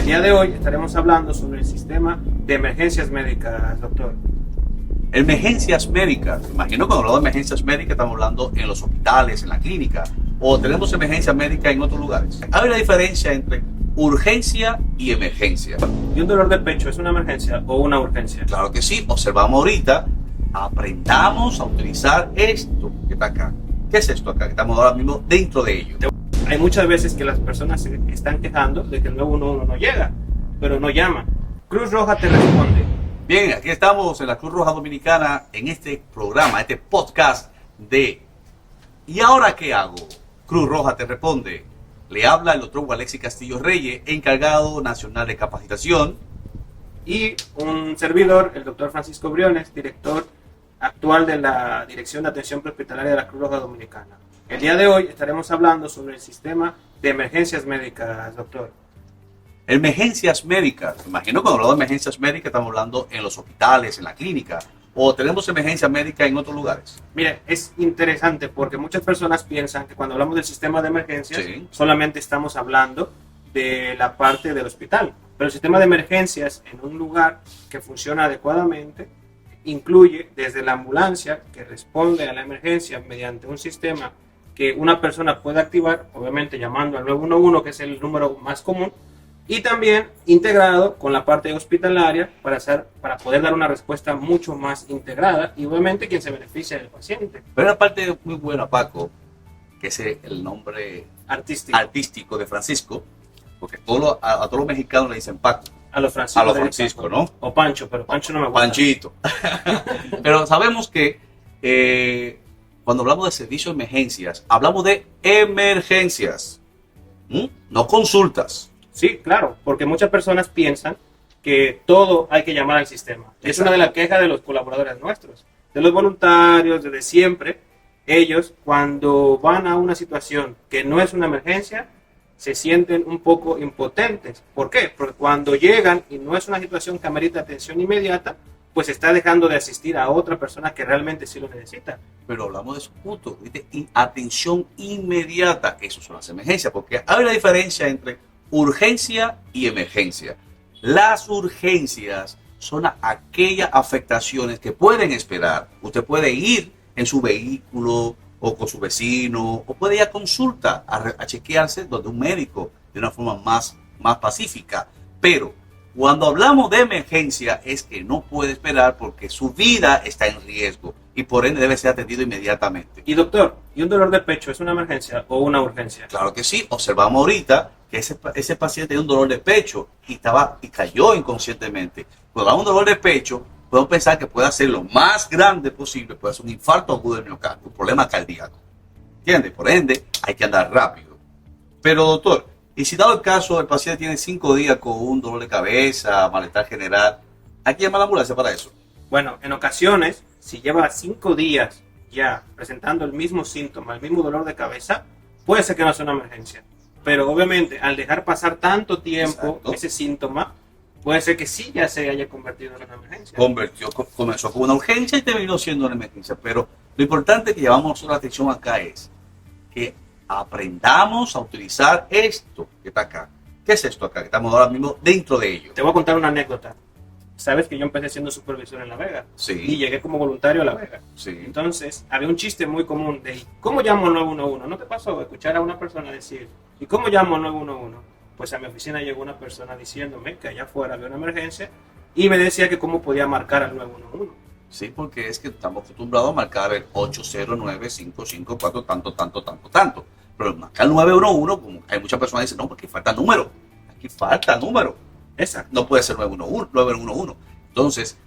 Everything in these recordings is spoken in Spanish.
El día de hoy estaremos hablando sobre el sistema de emergencias médicas, doctor. Emergencias médicas. Imagino cuando hablamos de emergencias médicas estamos hablando en los hospitales, en la clínica, o tenemos emergencias médicas en otros lugares. Hay una diferencia entre urgencia y emergencia. ¿Y un dolor de pecho es una emergencia o una urgencia? Claro que sí. Observamos ahorita. Aprendamos a utilizar esto que está acá. ¿Qué es esto acá? Que estamos ahora mismo dentro de ello. Hay muchas veces que las personas se están quejando de que el 911 no llega, pero no llama. Cruz Roja te responde. Bien, aquí estamos en la Cruz Roja Dominicana en este programa, este podcast de ¿y ahora qué hago? Cruz Roja te responde. Le habla el doctor Walexi Castillo Reyes, encargado nacional de capacitación. Y un servidor, el doctor Francisco Briones, director actual de la Dirección de Atención Prehospitalaria de la Cruz Roja Dominicana. El día de hoy estaremos hablando sobre el sistema de emergencias médicas, doctor. Emergencias médicas. Imagino cuando hablamos de emergencias médicas estamos hablando en los hospitales, en la clínica, o tenemos emergencias médicas en otros lugares. Mire, es interesante porque muchas personas piensan que cuando hablamos del sistema de emergencias Sí. solamente estamos hablando de la parte del hospital. Pero el sistema de emergencias en un lugar que funciona adecuadamente incluye desde la ambulancia que responde a la emergencia mediante un sistema que una persona puede activar, obviamente llamando al 911, que es el número más común, y también integrado con la parte hospitalaria para poder dar una respuesta mucho más integrada y obviamente quien se beneficia del paciente. Pero una parte muy buena, Paco, que es el nombre artístico de Francisco, porque a todos los mexicanos le dicen Paco. A los Francisco. A los Francisco, ¿no? O Pancho, pero Pancho no me gusta. Panchito. Pero sabemos que cuando hablamos de servicios de emergencias, hablamos de emergencias, no consultas. Sí, claro, porque muchas personas piensan que todo hay que llamar al sistema. Es una de las quejas de los colaboradores nuestros, de los voluntarios, desde siempre. Ellos, cuando van a una situación que no es una emergencia, se sienten un poco impotentes. ¿Por qué? Porque cuando llegan y no es una situación que amerita atención inmediata, pues está dejando de asistir a otra persona que realmente sí lo necesita. Pero hablamos de esos puntos, ¿viste? Y atención inmediata, eso son las emergencias, porque hay una diferencia entre urgencia y emergencia. Las urgencias son aquellas afectaciones que pueden esperar. Usted puede ir en su vehículo o con su vecino, o puede ir a consulta a chequearse donde un médico de una forma más pacífica. Pero cuando hablamos de emergencia es que no puede esperar porque su vida está en riesgo y por ende debe ser atendido inmediatamente. Y doctor, ¿y un dolor de pecho es una emergencia o una urgencia? Claro que sí. Observamos ahorita que ese paciente tiene un dolor de pecho y cayó inconscientemente. Cuando hablamos de un dolor de pecho, podemos pensar que puede ser lo más grande posible, puede ser un infarto agudo del miocardio, un problema cardíaco. ¿Entiendes? Por ende, hay que andar rápido. Pero doctor, y si dado el caso el paciente tiene 5 días con un dolor de cabeza, malestar general, ¿hay que llamar a la ambulancia para eso? Bueno, en ocasiones, si lleva 5 días ya presentando el mismo síntoma, el mismo dolor de cabeza, puede ser que no sea una emergencia. Pero obviamente, al dejar pasar tanto tiempo Exacto. ese síntoma, puede ser que sí ya se haya convertido en una emergencia. Comenzó como una urgencia y terminó siendo una emergencia. Pero lo importante que llevamos nosotros la atención acá es que aprendamos a utilizar esto que está acá. ¿Qué es esto acá? Que estamos ahora mismo dentro de ello. Te voy a contar una anécdota. Sabes que yo empecé siendo supervisor en La Vega y Sí, llegué como voluntario a La Vega. sí. Entonces, había un chiste muy común de ¿cómo llamo al 911? ¿No te pasó escuchar a una persona decir ¿y cómo llamo al 911? Pues a mi oficina llegó una persona diciéndome que allá afuera había una emergencia y me decía que cómo podía marcar al 911. Sí, porque es que estamos acostumbrados a marcar el 809-554 tanto. Pero marcar el 911, como hay muchas personas que dicen, no, porque falta número. Aquí falta número. Exacto. No puede ser 911. Entonces,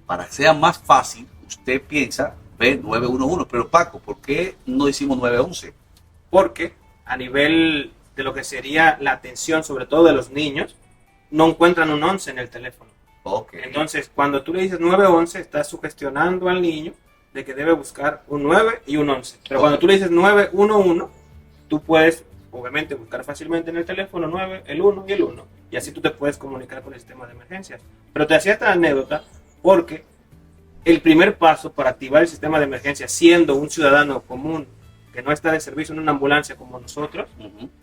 para que sea más fácil, usted piensa, ve 911. Pero Paco, ¿por qué no decimos 911? Porque a nivel de lo que sería la atención, sobre todo de los niños, no encuentran un 11 en el teléfono. Ok. Entonces, cuando tú le dices 911, estás sugestionando al niño de que debe buscar un 9 y un 11. Pero cuando tú le dices 911, tú puedes, obviamente, buscar fácilmente en el teléfono 9, el 1 y el 1. Y así tú te puedes comunicar con el sistema de emergencias. Pero te hacía esta anécdota porque el primer paso para activar el sistema de emergencia, siendo un ciudadano común que no está de servicio en una ambulancia como nosotros,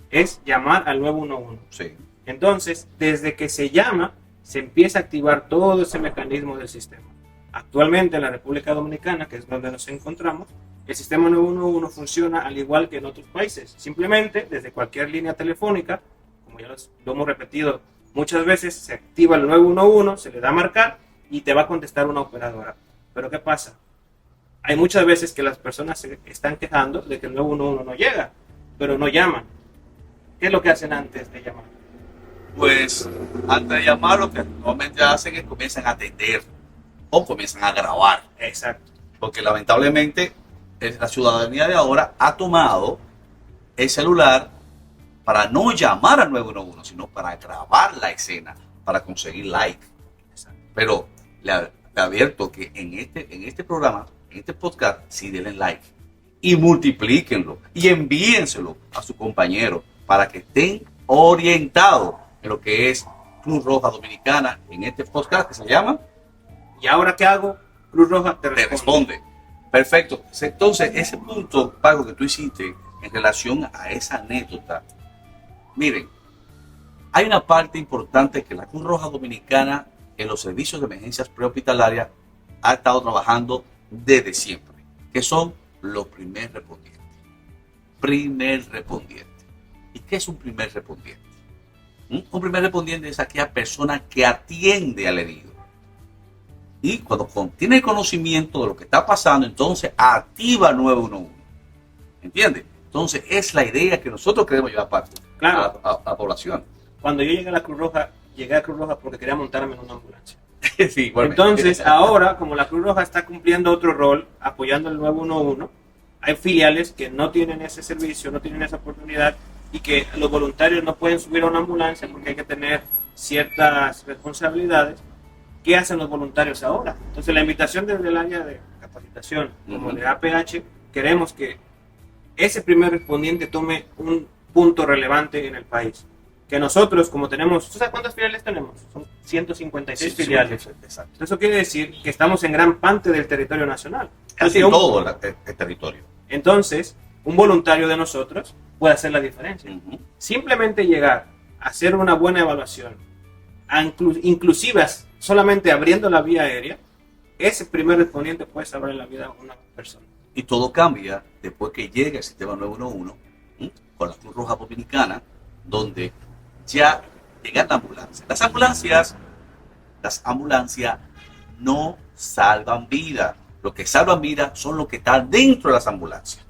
es llamar al 911. Sí. Entonces, desde que se llama, se empieza a activar todo ese mecanismo del sistema. Actualmente en la República Dominicana, que es donde nos encontramos, el sistema 911 funciona al igual que en otros países. Simplemente, desde cualquier línea telefónica, como ya lo hemos repetido muchas veces, se activa el 911, se le da a marcar y te va a contestar una operadora. Pero ¿qué pasa? Hay muchas veces que las personas se están quejando de que el 911 no llega, pero no llaman. ¿Qué es lo que hacen antes de llamar? Pues antes de llamar, lo que normalmente hacen es comienzan a atender o comienzan a grabar. Exacto. Porque lamentablemente la ciudadanía de ahora ha tomado el celular para no llamar al 911, sino para grabar la escena, para conseguir like. Pero le advierto que en este programa, en este podcast, sí denle like y multiplíquenlo y envíenselo a su compañero para que estén orientados en lo que es Cruz Roja Dominicana en este podcast que se llama ¿Y ahora qué hago? Cruz Roja te responde. Perfecto. Entonces, ese punto, Paco, que tú hiciste en relación a esa anécdota, miren, hay una parte importante que la Cruz Roja Dominicana en los servicios de emergencias prehospitalarias ha estado trabajando desde siempre, que son los primer respondientes. Primer respondiente. ¿Y qué es un primer respondiente? Un primer respondiente es aquella persona que atiende al herido. Y cuando tiene conocimiento de lo que está pasando, entonces activa 911. ¿Entiendes? Entonces es la idea que nosotros queremos llevar Claro. a la población. Cuando yo llegué a Cruz Roja porque quería montarme en una ambulancia. Sí, igualmente. Entonces, ahora, como la Cruz Roja está cumpliendo otro rol, apoyando el 911, hay filiales que no tienen ese servicio, no tienen esa oportunidad, y que los voluntarios no pueden subir a una ambulancia porque hay que tener ciertas responsabilidades. ¿Qué hacen los voluntarios ahora? Entonces, la invitación desde el área de capacitación, como de APH, queremos que ese primer respondiente tome un punto relevante en el país. Que nosotros, como tenemos, ¿tú sabes cuántas filiales tenemos? Son 156 filiales. Exacto. Eso quiere decir que estamos en gran parte del territorio nacional. Casi todo el territorio. Entonces, un voluntario de nosotros puede hacer la diferencia. Simplemente llegar a hacer una buena evaluación, inclusive solamente abriendo la vía aérea, ese primer respondiente puede salvar la vida a una persona. Y todo cambia después que llega el sistema 911 con la Cruz Roja Dominicana, donde ya llega la ambulancia. Las ambulancias no salvan vida. Lo que salvan vida son los que están dentro de las ambulancias.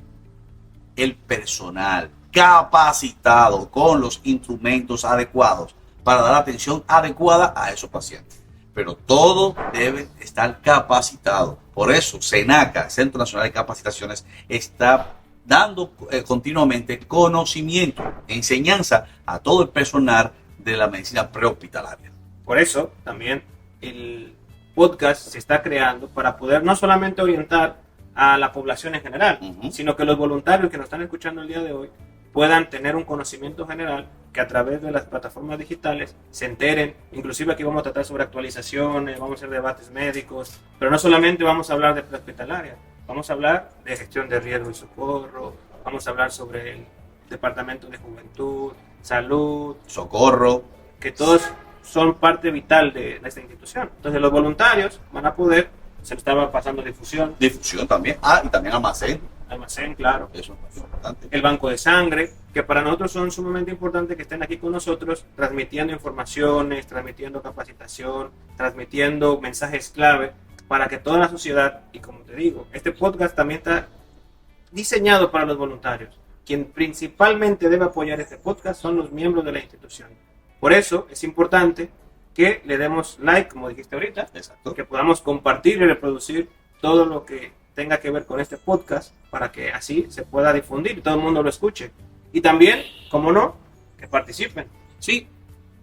El personal capacitado con los instrumentos adecuados para dar atención adecuada a esos pacientes. Pero todo debe estar capacitado. Por eso, SENACA, Centro Nacional de Capacitaciones, está dando continuamente conocimiento, enseñanza a todo el personal de la medicina prehospitalaria. Por eso, también el podcast se está creando para poder no solamente orientar a la población en general, sino que los voluntarios que nos están escuchando el día de hoy puedan tener un conocimiento general, que a través de las plataformas digitales se enteren. Inclusive aquí vamos a tratar sobre actualizaciones, vamos a hacer debates médicos, pero no solamente vamos a hablar de prehospitalaria, vamos a hablar de gestión de riesgo y socorro, vamos a hablar sobre el departamento de juventud, salud, socorro, que todos son parte vital de esta institución. Entonces los voluntarios van a poder, se le estaba pasando difusión también, y también almacén, claro, eso es importante. El banco de sangre, que para nosotros son sumamente importantes que estén aquí con nosotros, transmitiendo informaciones, transmitiendo capacitación, transmitiendo mensajes clave para que toda la sociedad, y como te digo, este podcast también está diseñado para los voluntarios. Quien principalmente debe apoyar este podcast son los miembros de la institución. Por eso es importante que le demos like, como dijiste ahorita, exacto, que podamos compartir y reproducir todo lo que tenga que ver con este podcast para que así se pueda difundir y todo el mundo lo escuche. Y también, como no, que participen. Sí,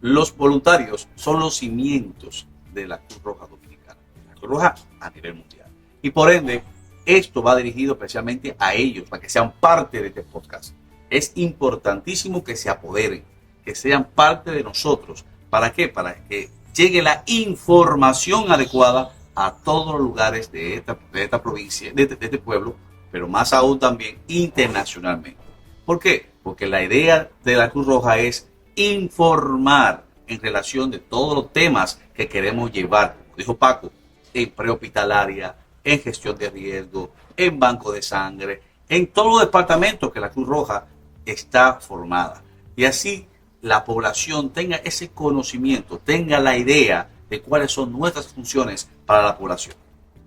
los voluntarios son los cimientos de la Cruz Roja Dominicana, la Cruz Roja a nivel mundial. Y por ende, esto va dirigido especialmente a ellos, para que sean parte de este podcast. Es importantísimo que se apoderen, que sean parte de nosotros. ¿Para qué? Para que llegue la información adecuada a todos los lugares de esta provincia, de este pueblo, pero más aún también internacionalmente. ¿Por qué? Porque la idea de la Cruz Roja es informar en relación de todos los temas que queremos llevar, como dijo Paco, en prehospitalaria, en gestión de riesgo, en banco de sangre, en todos los departamentos que la Cruz Roja está formada. Y así la población tenga ese conocimiento, tenga la idea de cuáles son nuestras funciones para la población.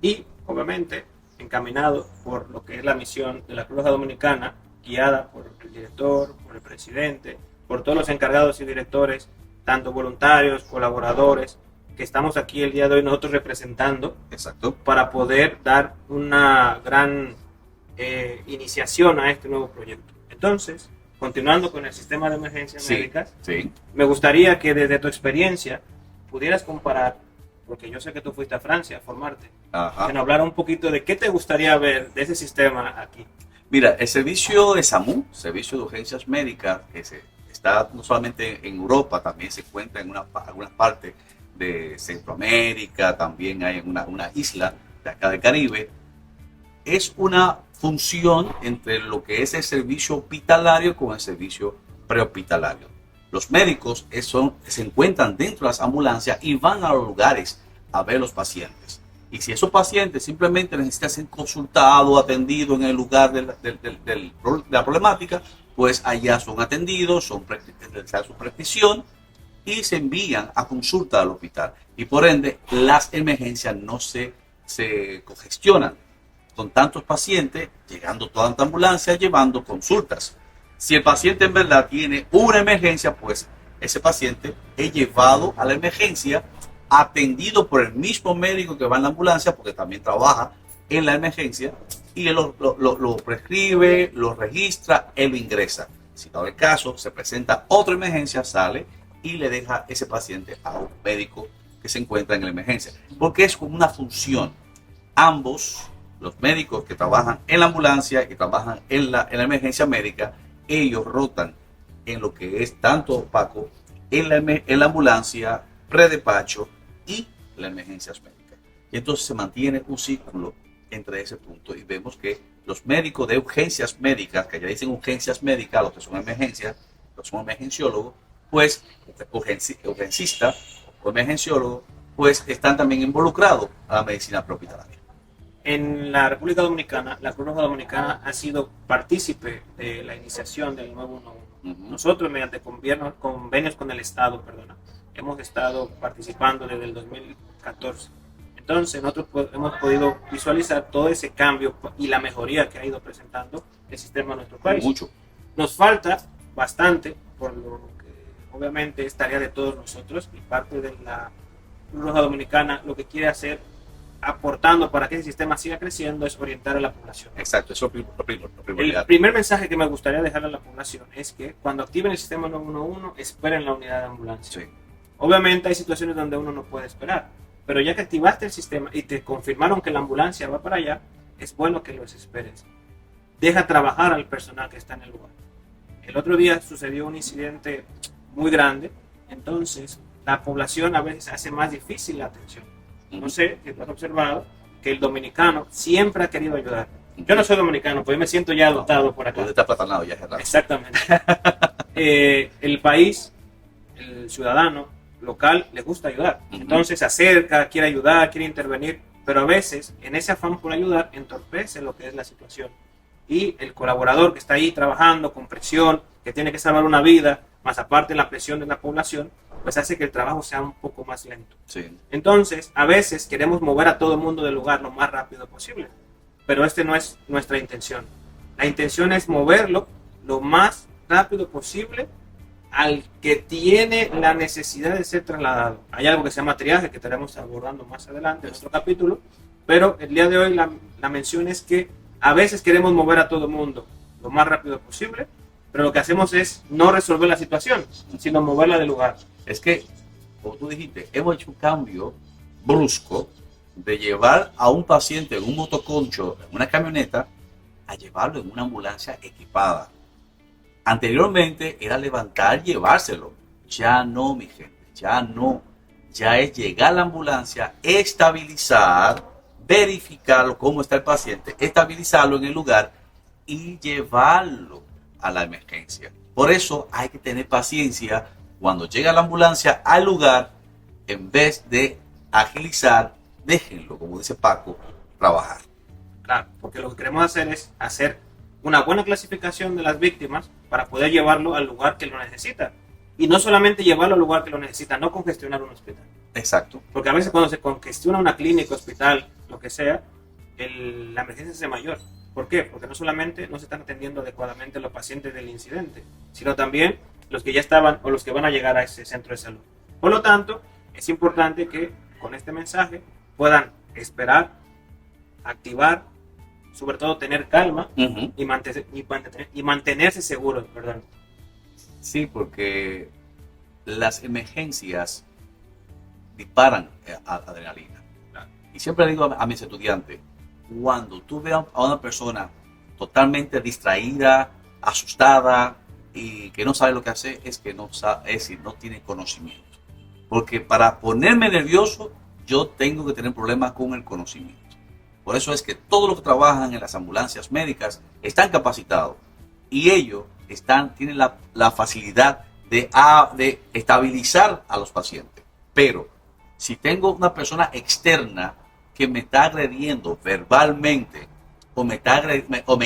Y, obviamente, encaminado por lo que es la misión de la Cruz Roja Dominicana, guiada por el director, por el presidente, por todos los encargados y directores, tanto voluntarios, colaboradores, que estamos aquí el día de hoy nosotros representando. Exacto. Para poder dar una gran iniciación a este nuevo proyecto. Entonces, continuando con el sistema de emergencias médicas, me gustaría que desde tu experiencia pudieras comparar, porque yo sé que tú fuiste a Francia a formarte, que nos hablara un poquito de qué te gustaría ver de ese sistema aquí. Mira, el servicio de SAMU, Servicio de Urgencias Médicas, que está no solamente en Europa, también se encuentra en algunas partes de Centroamérica, también hay en una isla de acá del Caribe. Es una función entre lo que es el servicio hospitalario con el servicio prehospitalario. Los médicos se encuentran dentro de las ambulancias y van a los lugares a ver los pacientes. Y si esos pacientes simplemente necesitan ser consultados, atendidos en el lugar de la problemática, pues allá son atendidos, se da su prescripción y se envían a consulta al hospital. Y por ende, las emergencias no se congestionan con tantos pacientes, llegando toda esta ambulancia, llevando consultas. Si el paciente en verdad tiene una emergencia, pues ese paciente es llevado a la emergencia, atendido por el mismo médico que va en la ambulancia, porque también trabaja en la emergencia, y él lo prescribe, lo registra, él lo ingresa. Si dado el caso, se presenta otra emergencia, sale y le deja ese paciente a un médico que se encuentra en la emergencia. Porque es como una función. Ambos, los médicos que trabajan en la ambulancia y trabajan en la emergencia médica, ellos rotan en lo que es tanto, Paco, en la ambulancia, predespacho y las emergencias médicas. Y entonces se mantiene un círculo entre ese punto y vemos que los médicos de urgencias médicas, que ya dicen urgencias médicas, los que son emergencias, los son emergenciólogos, pues urgencista o emergenciólogo, pues están también involucrados a la medicina prehospitalaria. En la República Dominicana, la Cruz Roja Dominicana ha sido partícipe de la iniciación del nuevo 111. Nosotros, mediante convenios con el Estado, hemos estado participando desde el 2014. Entonces, nosotros hemos podido visualizar todo ese cambio y la mejoría que ha ido presentando el sistema de nuestro país. Mucho. Nos falta bastante, por lo que obviamente es tarea de todos nosotros, y parte de la Cruz Roja Dominicana lo que quiere hacer, aportando para que ese sistema siga creciendo, es orientar a la población. Exacto, eso es lo primordial. El primer mensaje que me gustaría dejar a la población es que cuando activen el sistema 911, esperen la unidad de ambulancia. Sí. Obviamente hay situaciones donde uno no puede esperar, pero ya que activaste el sistema y te confirmaron que la ambulancia va para allá, es bueno que los esperes. Deja trabajar al personal que está en el lugar. El otro día sucedió un incidente muy grande, entonces la población a veces hace más difícil la atención. No sé si tú has observado que el dominicano siempre ha querido ayudar. Yo no soy dominicano, pues yo me siento ya adoptado por acá. Está platanado ya, Gerardo. Exactamente. El país, el ciudadano local, le gusta ayudar. Entonces se acerca, quiere ayudar, quiere intervenir, pero a veces en ese afán por ayudar entorpece lo que es la situación. Y el colaborador que está ahí trabajando con presión, que tiene que salvar una vida, más aparte la presión de la población, pues hace que el trabajo sea un poco más lento. Sí. Entonces, a veces queremos mover a todo el mundo del lugar lo más rápido posible, pero no es nuestra intención. La intención es moverlo lo más rápido posible al que tiene la necesidad de ser trasladado. Hay algo que se llama triaje, que estaremos abordando más adelante en otro capítulo, pero el día de hoy la mención es que a veces queremos mover a todo el mundo lo más rápido posible, pero lo que hacemos es no resolver la situación, sino moverla del lugar. Es que, como tú dijiste, hemos hecho un cambio brusco de llevar a un paciente en un motoconcho, en una camioneta, a llevarlo en una ambulancia equipada. Anteriormente era levantar y llevárselo. Ya no, mi gente, ya no. Ya es llegar a la ambulancia, estabilizar, verificar cómo está el paciente, estabilizarlo en el lugar y llevarlo a la emergencia. Por eso hay que tener paciencia cuando llega la ambulancia al lugar, en vez de agilizar, déjenlo, como dice Paco, trabajar. Claro, porque lo que queremos hacer es hacer una buena clasificación de las víctimas para poder llevarlo al lugar que lo necesita. Y no solamente llevarlo al lugar que lo necesita, no congestionar un hospital. Exacto. Porque a veces cuando se congestiona una clínica, hospital, lo que sea, la emergencia es mayor. ¿Por qué? Porque no solamente no se están atendiendo adecuadamente los pacientes del incidente, sino también los que ya estaban o los que van a llegar a ese centro de salud. Por lo tanto, es importante que con este mensaje puedan esperar, activar, sobre todo tener calma y mantenerse seguros, perdón. Sí, porque las emergencias disparan adrenalina. Claro. Y siempre le digo a mis estudiantes, cuando tú veas a una persona totalmente distraída, asustada y que no sabe lo que hacer, es que no sabe, es decir, no tiene conocimiento. Porque para ponerme nervioso, yo tengo que tener problemas con el conocimiento. Por eso es que todos los que trabajan en las ambulancias médicas están capacitados y ellos tienen la facilidad de estabilizar a los pacientes. Pero si tengo una persona externa que me está agrediendo verbalmente o me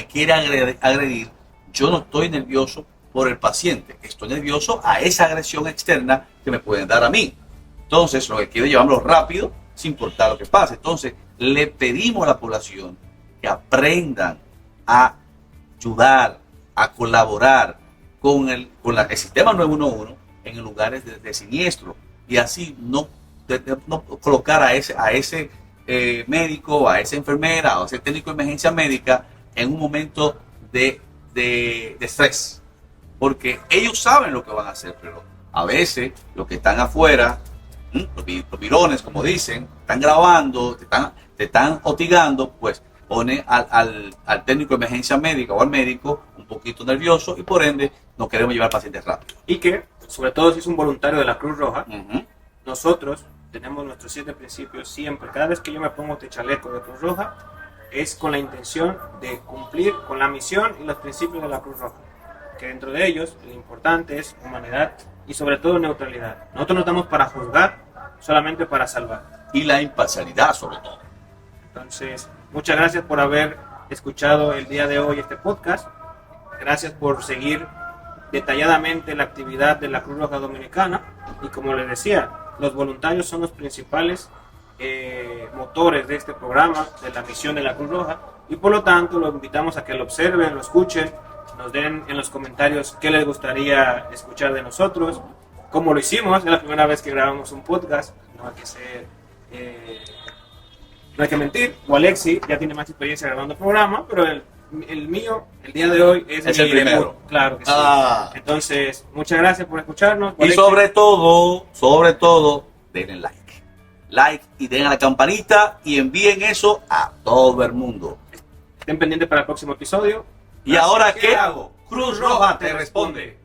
quiere agredir, yo no estoy nervioso por el paciente, estoy nervioso a esa agresión externa que me pueden dar a mí. Entonces, lo que quiero es llevarlo rápido, sin importar lo que pase. Entonces, le pedimos a la población que aprendan a ayudar, a colaborar con el sistema 911 en lugares de siniestro y así no colocar a ese médico, a esa enfermera o a ese técnico de emergencia médica en un momento de estrés, porque ellos saben lo que van a hacer, pero a veces los que están afuera, los virones, como dicen, están grabando, te están hostigando, pues pone al técnico de emergencia médica o al médico un poquito nervioso y por ende no queremos llevar pacientes rápido. Y que, sobre todo si es un voluntario de la Cruz Roja, nosotros tenemos nuestros 7 principios siempre. Cada vez que yo me pongo este chaleco de Cruz Roja, es con la intención de cumplir con la misión y los principios de la Cruz Roja. Que dentro de ellos, lo importante es humanidad y sobre todo neutralidad. Nosotros no estamos para juzgar, solamente para salvar. Y la imparcialidad, sobre todo. Entonces, muchas gracias por haber escuchado el día de hoy este podcast. Gracias por seguir detalladamente la actividad de la Cruz Roja Dominicana. Y como les decía, los voluntarios son los principales motores de este programa, de la misión de la Cruz Roja. Y por lo tanto, los invitamos a que lo observen, lo escuchen, nos den en los comentarios qué les gustaría escuchar de nosotros, cómo lo hicimos. Es la primera vez que grabamos un podcast, no hay que ser... no hay que mentir, o Alexi ya tiene más experiencia grabando el programa, pero el mío, el día de hoy, es el primero. debut. Claro que sí. Entonces, muchas gracias por escucharnos. Y sobre todo, denle like y den a la campanita y envíen eso a todo el mundo. Estén pendientes para el próximo episodio. ¿Y ahora qué hago? Cruz Roja te responde.